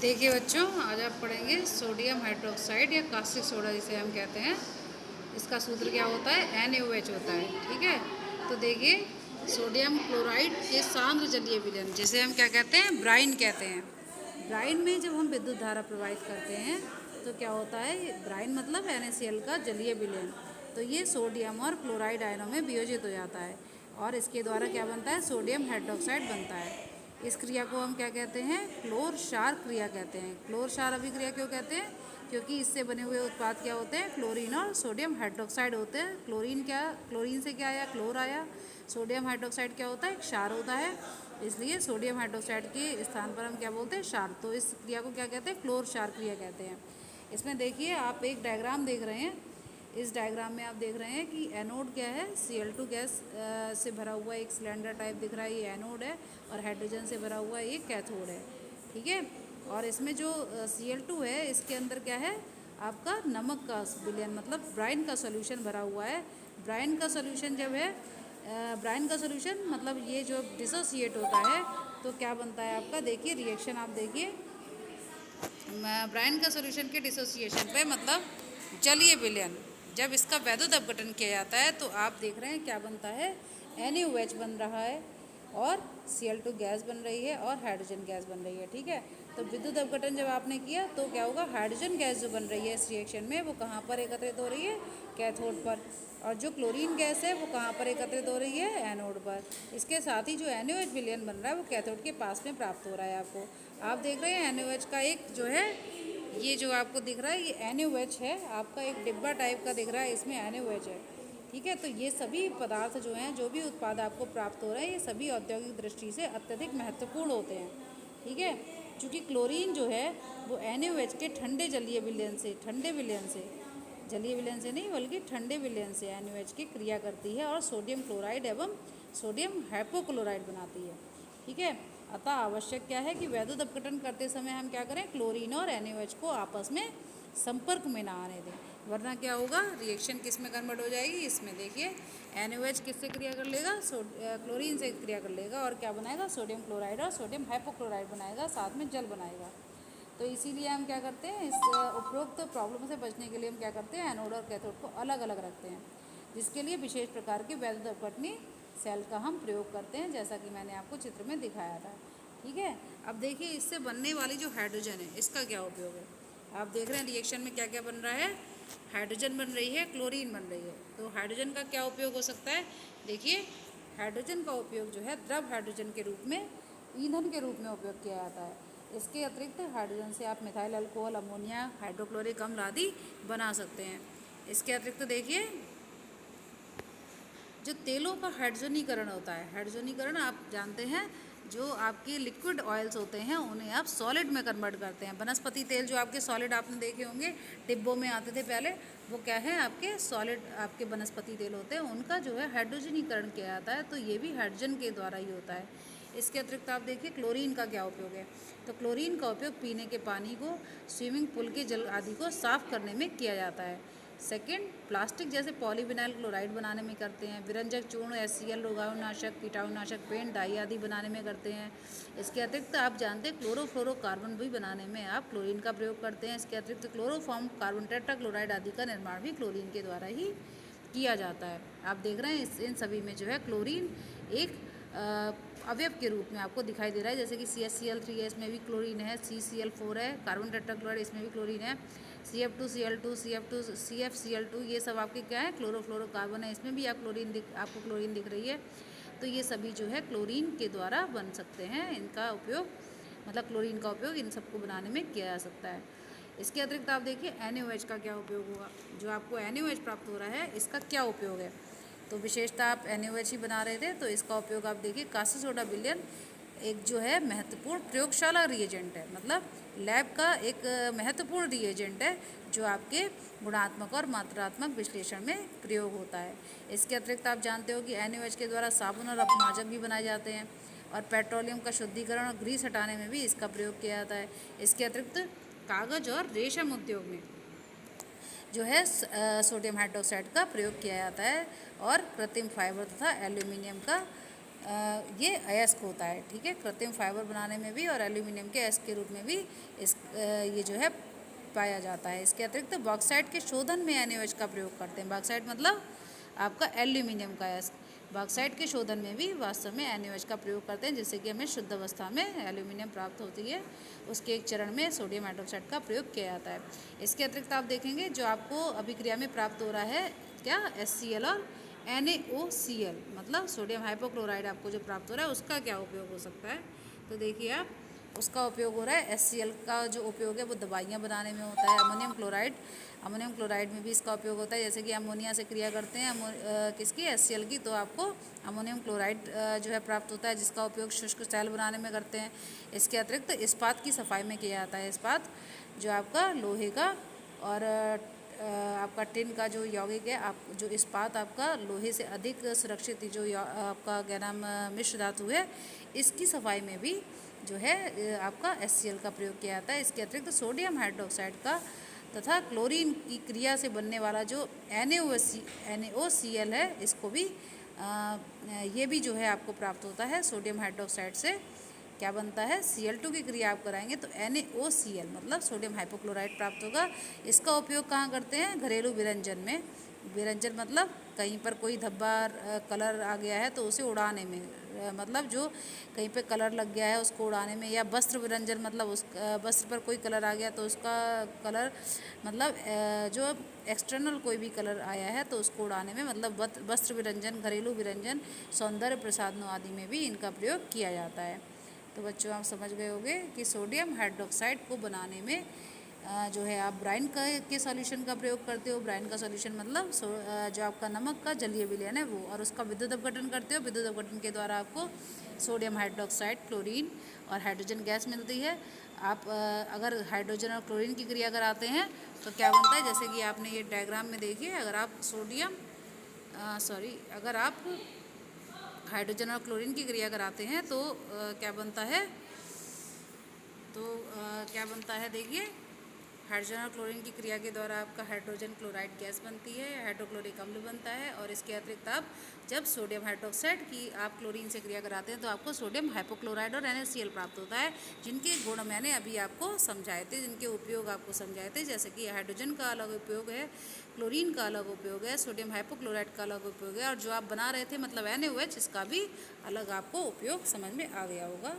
देखिए बच्चों, आज आप पढ़ेंगे सोडियम हाइड्रोक्साइड या कास्टिक सोडा जिसे हम कहते हैं। इसका सूत्र क्या होता है? NaOH होता है। ठीक है, तो देखिए सोडियम क्लोराइड के सांद्र जलीय विलयन जिसे हम क्या कहते हैं? ब्राइन कहते हैं। ब्राइन में जब हम विद्युत धारा प्रवाहित करते हैं तो क्या होता है? ब्राइन मतलब NaCl का जलीय विलयन। तो ये सोडियम और क्लोराइड आयनों में वियोजित हो जाता है और इसके द्वारा क्या बनता है? सोडियम हाइड्रोक्साइड बनता है। इस क्रिया को हम क्या कहते हैं? क्लोर क्षार क्रिया कहते हैं। क्लोर क्षार अभिक्रिया क्यों कहते हैं? क्योंकि इससे बने हुए उत्पाद क्या होते हैं? क्लोरीन और सोडियम हाइड्रोक्साइड होते हैं। क्लोरीन से क्या आया? क्लोर आया। सोडियम हाइड्रोक्साइड क्या होता है? क्षार होता है। इसलिए सोडियम हाइड्रोक्साइड के स्थान पर हम क्या बोलते हैं? क्षार। तो इस क्रिया को क्या कहते हैं? क्लोर क्षार क्रिया कहते हैं। इसमें देखिए आप एक डायग्राम देख रहे हैं। इस डायग्राम में आप देख रहे हैं कि एनोड क्या है? Cl2 गैस से भरा हुआ एक सिलेंडर टाइप दिख रहा है, ये एनोड है। और हाइड्रोजन से भरा हुआ एक कैथोड है। ठीक है, और इसमें जो Cl2 है इसके अंदर क्या है? आपका नमक का विलयन मतलब ब्राइन का सॉल्यूशन भरा हुआ है। ब्राइन का सॉल्यूशन जब है ब्राइन का सॉल्यूशन मतलब ये जो डिसोसिएट होता है तो क्या बनता है आपका? देखिए रिएक्शन आप देखिए, ब्राइन का सॉल्यूशन के डिसोसिएशन पे मतलब जलीय विलयन जब इसका वैद्युत अपघटन किया जाता है तो आप देख रहे हैं क्या बनता है? NaOH बन रहा है और Cl2 गैस बन रही है और हाइड्रोजन गैस बन रही है। ठीक है, तो विद्युत अपघटन जब आपने किया तो क्या होगा? हाइड्रोजन गैस जो बन रही है इस रिएक्शन में वो कहाँ पर एकत्रित हो रही है? कैथोड पर। और जो क्लोरीन गैस है वो कहाँ पर एकत्रित हो रही है? एनोड पर। इसके साथ ही जो NaOH विलयन बन रहा है वो कैथोड के पास में प्राप्त हो रहा है आपको। आप देख रहे हैं NaOH का एक जो है, ये जो आपको दिख रहा है ये NaOH है, आपका एक डिब्बा टाइप का दिख रहा है, इसमें NaOH है। ठीक है, तो ये सभी पदार्थ जो हैं, जो भी उत्पाद आपको प्राप्त हो रहे हैं, ये सभी औद्योगिक दृष्टि से अत्यधिक महत्वपूर्ण होते हैं। ठीक है, क्योंकि क्लोरीन जो है वो NaOH के ठंडे जलीय विलयन से जलीय विलयन से नहीं बल्कि ठंडे विलयन से NaOH की क्रिया करती है और सोडियम क्लोराइड एवं सोडियम हाइपोक्लोराइड बनाती है। ठीक है, अतः आवश्यक क्या है कि वैद्युत अपघटन करते समय हम क्या करें? क्लोरीन और NaOH को आपस में संपर्क में ना आने दें, वरना क्या होगा? रिएक्शन किस में कन्वर्ट हो जाएगी? इसमें देखिए NaOH किससे क्रिया कर लेगा? क्लोरीन से क्रिया कर लेगा और क्या बनाएगा? सोडियम क्लोराइड और सोडियम हाइपोक्लोराइड बनाएगा, साथ में जल बनाएगा। तो इसीलिए हम क्या करते हैं? इस उपरोक्त प्रॉब्लम से बचने के लिए हम क्या करते हैं? एनोड और कैथोड को अलग अलग रखते हैं, जिसके लिए विशेष प्रकार की वैद्युत अपघटनी सेल का हम प्रयोग करते हैं, जैसा कि मैंने आपको चित्र में दिखाया था। ठीक है, अब देखिए इससे बनने वाली जो हाइड्रोजन है इसका क्या उपयोग है? आप देख रहे हैं रिएक्शन में क्या क्या बन रहा है? हाइड्रोजन बन रही है, क्लोरीन बन रही है। तो हाइड्रोजन का क्या उपयोग हो सकता है? देखिए हाइड्रोजन का उपयोग जो है द्रव हाइड्रोजन के रूप में, ईंधन के रूप में उपयोग किया जाता है। इसके अतिरिक्त हाइड्रोजन से आप मिथाइल अल्कोहल, अमोनिया, हाइड्रोक्लोरिक अम्ल आदि बना सकते हैं। इसके अतिरिक्त देखिए जो तेलों का हाइड्रोजनीकरण होता है, हाइड्रोजनीकरण आप जानते हैं, जो आपके लिक्विड ऑयल्स होते हैं उन्हें आप सॉलिड में कन्वर्ट करते हैं। वनस्पति तेल जो आपके सॉलिड आपने देखे होंगे डिब्बों में आते थे पहले, वो क्या है? आपके सॉलिड आपके वनस्पति तेल होते हैं, उनका जो है हाइड्रोजनीकरण किया जाता है। तो ये भी हाइड्रोजन के द्वारा ही होता है। इसके अतिरिक्त आप देखिए क्लोरीन का क्या उपयोग है? तो क्लोरीन का उपयोग पीने के पानी को, स्विमिंग पूल के जल आदि को साफ करने में किया जाता है। सेकेंड, प्लास्टिक जैसे पॉलीविनाइल क्लोराइड बनाने में करते हैं। विरंजक चूर्ण, HCl, रोगाणुनाशक, कीटाणुनाशक, पेंट, डाई आदि बनाने में करते हैं। इसके अतिरिक्त आप जानते हैं क्लोरोफ्लोरोकार्बन भी बनाने में आप क्लोरीन का प्रयोग करते हैं। इसके अतिरिक्त क्लोरोफॉर्म, कार्बन टेट्राक्लोराइड आदि का निर्माण भी क्लोरीन के द्वारा ही किया जाता है। आप देख रहे हैं इन सभी में जो है क्लोरीन एक अवयव के रूप में आपको दिखाई दे रहा है, जैसे कि CHCl3 है, इसमें भी क्लोरीन है। CCl4 है, कार्बन टेट्राक्लोराइड, इसमें भी क्लोरीन है। CF2Cl2, CFCl2, ये सब आपके क्या है? क्लोरोफ्लोरोकार्बन है, इसमें भी आपको क्लोरीन दिख रही है। तो ये सभी जो है क्लोरीन के द्वारा बन सकते हैं। इनका उपयोग मतलब क्लोरीन का उपयोग इन सबको बनाने में किया जा सकता है। इसके अतिरिक्त आप देखिए NaOH का क्या उपयोग होगा? जो आपको NaOH प्राप्त हो रहा है इसका क्या उपयोग है? तो विशेषता आप NaOH ही बना रहे थे, तो इसका उपयोग आप देखिए कास्टिक सोडा विलयन एक जो है महत्वपूर्ण प्रयोगशाला रिएजेंट है, मतलब लैब का एक महत्वपूर्ण रिएजेंट है जो आपके गुणात्मक और मात्रात्मक विश्लेषण में प्रयोग होता है। इसके अतिरिक्त आप जानते हो कि NaOH के द्वारा साबुन और अपमार्जक भी बनाए जाते हैं और पेट्रोलियम का शुद्धिकरण और ग्रीस हटाने में भी इसका प्रयोग किया जाता है। इसके अतिरिक्त कागज और रेशम उद्योग में जो है सोडियम हाइड्रोक्साइड का प्रयोग किया जाता है और कृत्रिम फाइबर तथा एल्यूमिनियम का ये अयस्क होता है, ठीक है। कृत्रिम फाइबर बनाने में भी और एल्यूमिनियम के अयस्क के रूप में भी ये जो है पाया जाता है। इसके अतिरिक्त बॉक्साइट के शोधन में NaOH का प्रयोग करते हैं। बॉक्साइट मतलब आपका एल्यूमिनियम का अयस्क। बॉक्साइट के शोधन में भी वास्तव में NaOH का प्रयोग करते हैं, जिससे कि हमें शुद्ध अवस्था में एल्यूमिनियम प्राप्त होती है। उसके एक चरण में सोडियम हाइड्रोक्साइड का प्रयोग किया जाता है। इसके अतिरिक्त आप देखेंगे जो आपको अभिक्रिया में प्राप्त हो रहा है क्या, HCl और NaOCl मतलब सोडियम हाइपोक्लोराइड आपको जो प्राप्त हो रहा है उसका क्या उपयोग हो सकता है। तो देखिए आप, उसका उपयोग हो रहा है HCl का जो उपयोग है वो दवाइयाँ बनाने में होता है। अमोनियम क्लोराइड में भी इसका उपयोग होता है। जैसे कि अमोनिया से क्रिया करते हैं किसकी, HCl की, तो आपको अमोनियम क्लोराइड जो है प्राप्त होता है, जिसका उपयोग शुष्क सैल बनाने में करते हैं। इसके अतिरिक्त इस्पात की सफाई में किया जाता है। इस्पात जो आपका लोहे का और आपका टिन का जो यौगिक है, आप जो इस्पात आपका लोहे से अधिक सुरक्षित जो आपका क्या नाम मिश्र धातु है, इसकी सफाई में भी जो है आपका HCl का प्रयोग किया जाता है। इसके अतिरिक्त सोडियम हाइड्रोक्साइड का तथा क्लोरीन की क्रिया से बनने वाला जो NaOCl है, इसको भी ये भी जो है आपको प्राप्त होता है सोडियम हाइड्रोक्साइड से। क्या बनता है, Cl2 की क्रिया आप कराएंगे तो NaOCl मतलब सोडियम हाइपोक्लोराइड प्राप्त होगा। इसका उपयोग कहाँ करते हैं, घरेलू विरंजन में। विरंजन मतलब कहीं पर कोई धब्बा कलर आ गया है तो उसे उड़ाने में, मतलब जो कहीं पे कलर लग गया है उसको उड़ाने में, या वस्त्र विरंजन मतलब उस वस्त्र पर कोई कलर आ गया तो उसका कलर मतलब जो एक्सटर्नल कोई भी कलर आया है तो उसको उड़ाने में, मतलब वस्त्र विरंजन, घरेलू विरंजन, सौंदर्य प्रसाधनों आदि में भी इनका प्रयोग किया जाता है। तो बच्चों आप समझ गए होंगे कि सोडियम हाइड्रोक्साइड को बनाने में जो है आप ब्राइन के सॉल्यूशन का प्रयोग करते हो। ब्राइन का सॉल्यूशन मतलब जो आपका नमक का जलीय विलयन है वो, और उसका विद्युत अपघटन करते हो। विद्युत अपघटन के द्वारा आपको सोडियम हाइड्रोक्साइड, क्लोरीन और हाइड्रोजन गैस मिलती है। आप अगर हाइड्रोजन और क्लोरीन की क्रिया कराते हैं तो क्या बनता है, जैसे कि आपने ये डायग्राम में देखिए, अगर आप अगर आप हाइड्रोजन और क्लोरीन की क्रिया कराते हैं तो क्या बनता है, क्या बनता है, देखिए हाइड्रोजन और क्लोरीन की क्रिया के द्वारा आपका हाइड्रोजन क्लोराइड गैस बनती है, हाइड्रोक्लोरिक अम्ल बनता है। और इसके अतिरिक्त आप जब सोडियम हाइड्रोक्साइड की आप क्लोरीन से क्रिया कराते हैं तो आपको सोडियम हाइपोक्लोराइड और NaCl प्राप्त होता है, जिनके गुण मैंने अभी आपको समझाए थे, जिनके उपयोग आपको समझाए थे। जैसे कि हाइड्रोजन का अलग उपयोग है, क्लोरीन का अलग उपयोग है, सोडियम हाइपोक्लोराइड का अलग उपयोग है, और जो आप बना रहे थे मतलब NaOH, इसका भी अलग आपको उपयोग समझ में आ गया होगा।